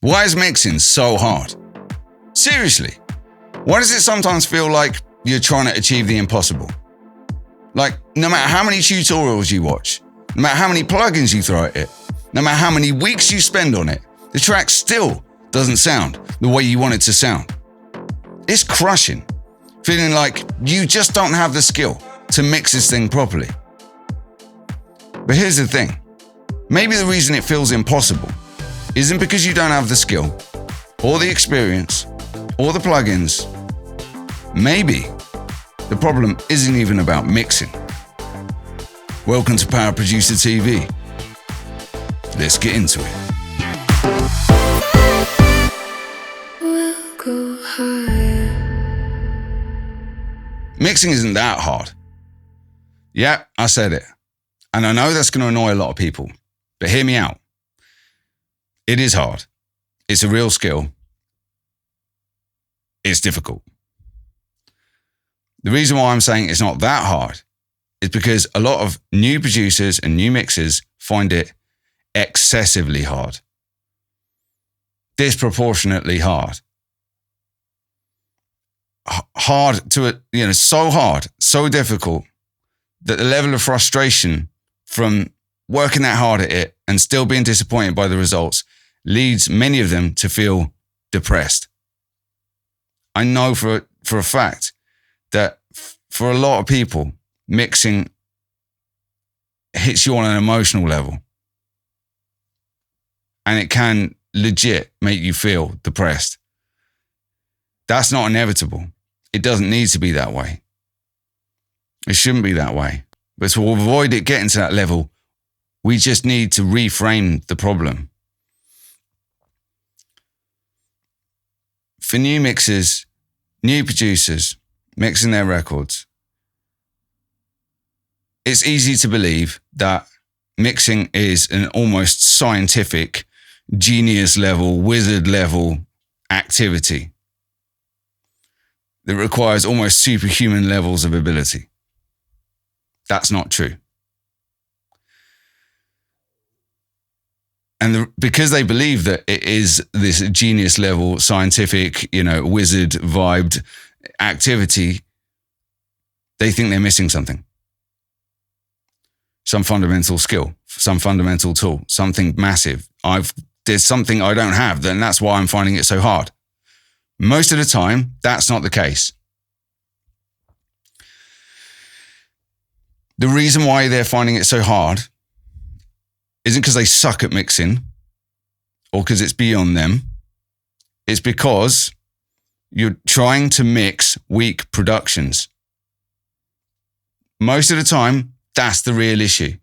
Why is mixing so hard? Seriously, why does it sometimes feel like you're trying to achieve the impossible? Like, no matter how many tutorials you watch, no matter how many plugins you throw at it, no matter how many weeks you spend on it, the track still doesn't sound the way you want it to sound. It's crushing, feeling like you just don't have the skill to mix this thing properly. But here's the thing. Maybe the reason it feels impossible isn't because you don't have the skill, or the experience, or the plugins. Maybe the problem isn't even about mixing. Welcome to Power Producer TV. Let's get into it. We'll go higher. Mixing isn't that hard. Yeah, I said it. And I know that's going to annoy a lot of people, but hear me out. It is hard. It's a real skill. It's difficult. The reason why I'm saying it's not that hard is because a lot of new producers and new mixers find it excessively hard. Disproportionately hard. Hard to, so hard, so difficult that the level of frustration from working that hard at it and still being disappointed by the results leads many of them to feel depressed. I know for a fact that for a lot of people, mixing hits you on an emotional level. And it can legit make you feel depressed. That's not inevitable. It doesn't need to be that way. It shouldn't be that way. But to avoid it getting to that level, we just need to reframe the problem. For new mixers, new producers mixing their records, it's easy to believe that mixing is an almost scientific, genius level, wizard level activity that requires almost superhuman levels of ability. That's not true. And because they believe that it is this genius level, scientific, wizard vibed activity, they think they're missing something. Some fundamental skill, some fundamental tool, something massive. There's something I don't have, then that's why I'm finding it so hard. Most of the time, that's not the case. The reason why they're finding it so hard isn't because they suck at mixing or because it's beyond them. It's because you're trying to mix weak productions. Most of the time, that's the real issue.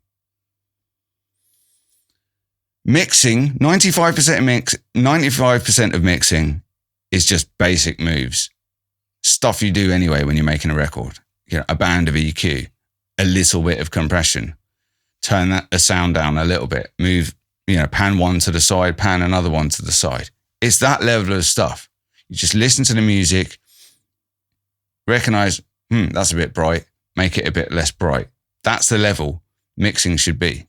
Mixing, 95% of mixing is just basic moves. Stuff you do anyway when you're making a record. A band of EQ, a little bit of compression, turn the sound down a little bit, move, pan one to the side, pan another one to the side. It's that level of stuff. You just listen to the music, recognize, that's a bit bright, make it a bit less bright. That's the level mixing should be.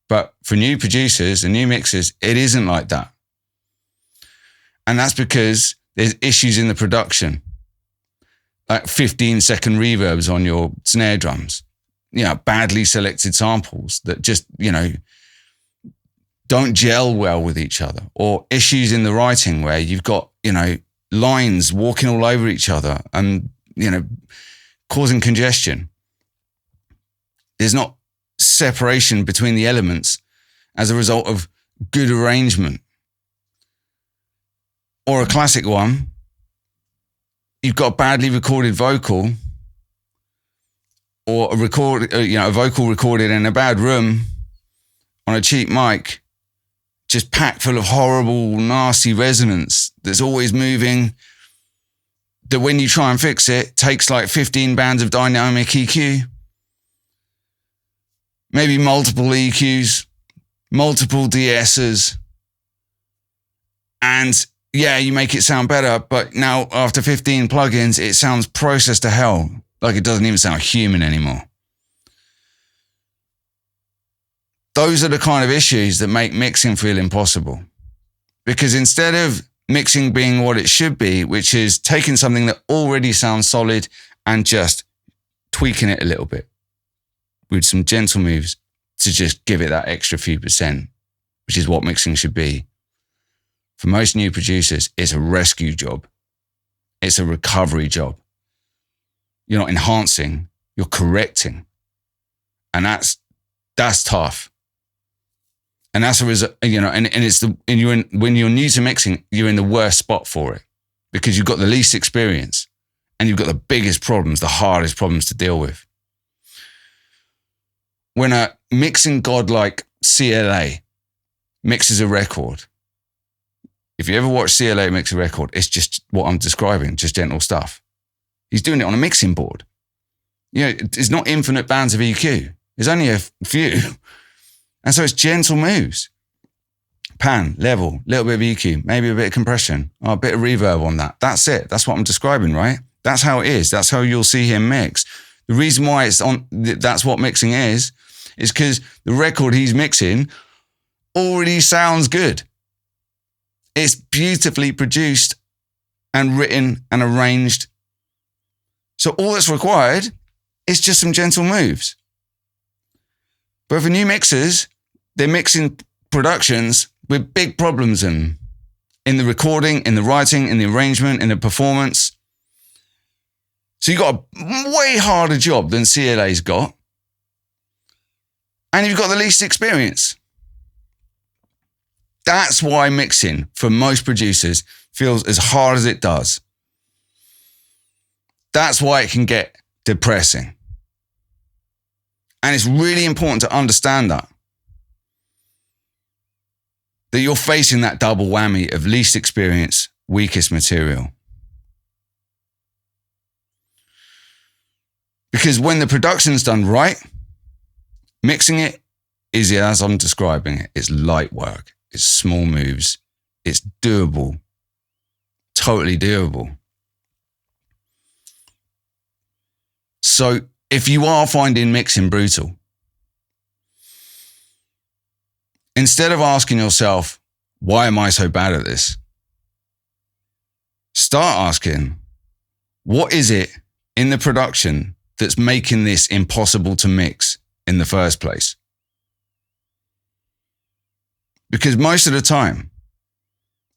But for new producers and new mixers, it isn't like that. And that's because there's issues in the production, like 15-second reverbs on your snare drums, badly selected samples that just, don't gel well with each other, or issues in the writing where you've got, lines walking all over each other and, causing congestion. There's not separation between the elements as a result of good arrangement. Or a classic one, you've got a badly recorded vocal, or a vocal recorded in a bad room on a cheap mic, just packed full of horrible, nasty resonance that's always moving, that when you try and fix it, takes like 15 bands of dynamic EQ. Maybe multiple EQs, multiple DSs. And yeah, you make it sound better, but now after 15 plugins, it sounds processed to hell. Like it doesn't even sound human anymore. Those are the kind of issues that make mixing feel impossible. Because instead of mixing being what it should be, which is taking something that already sounds solid and just tweaking it a little bit with some gentle moves to just give it that extra few percent, which is what mixing should be. For most new producers, it's a rescue job. It's a recovery job. You're not enhancing, you're correcting. And that's tough. And that's a result, and when you're new to mixing, you're in the worst spot for it because you've got the least experience and you've got the biggest problems, the hardest problems to deal with. When a mixing god like CLA mixes a record, if you ever watch CLA mix a record, it's just what I'm describing, just gentle stuff. He's doing it on a mixing board. It's not infinite bands of EQ. There's only a few. And so it's gentle moves. Pan, level, little bit of EQ, maybe a bit of compression, a bit of reverb on that. That's it. That's what I'm describing, right? That's how it is. That's how you'll see him mix. The reason why that's what mixing is because the record he's mixing already sounds good. It's beautifully produced and written and arranged. So all that's required is just some gentle moves. But for new mixers, they're mixing productions with big problems in the recording, in the writing, in the arrangement, in the performance. So you've got a way harder job than CLA's got. And you've got the least experience. That's why mixing, for most producers, feels as hard as it does. That's why it can get depressing. And it's really important to understand that you're facing that double whammy of least experience, weakest material. Because when the production's done right, mixing it is as I'm describing it. It's light work. It's small moves. It's doable. Totally doable. So if you are finding mixing brutal, instead of asking yourself, why am I so bad at this? Start asking, what is it in the production that's making this impossible to mix in the first place? Because most of the time,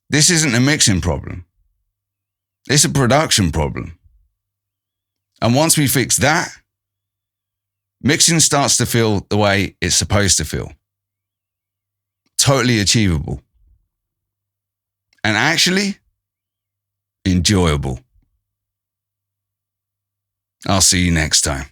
this isn't a mixing problem. It's a production problem. And once we fix that, mixing starts to feel the way it's supposed to feel. Totally achievable. And actually, enjoyable. I'll see you next time.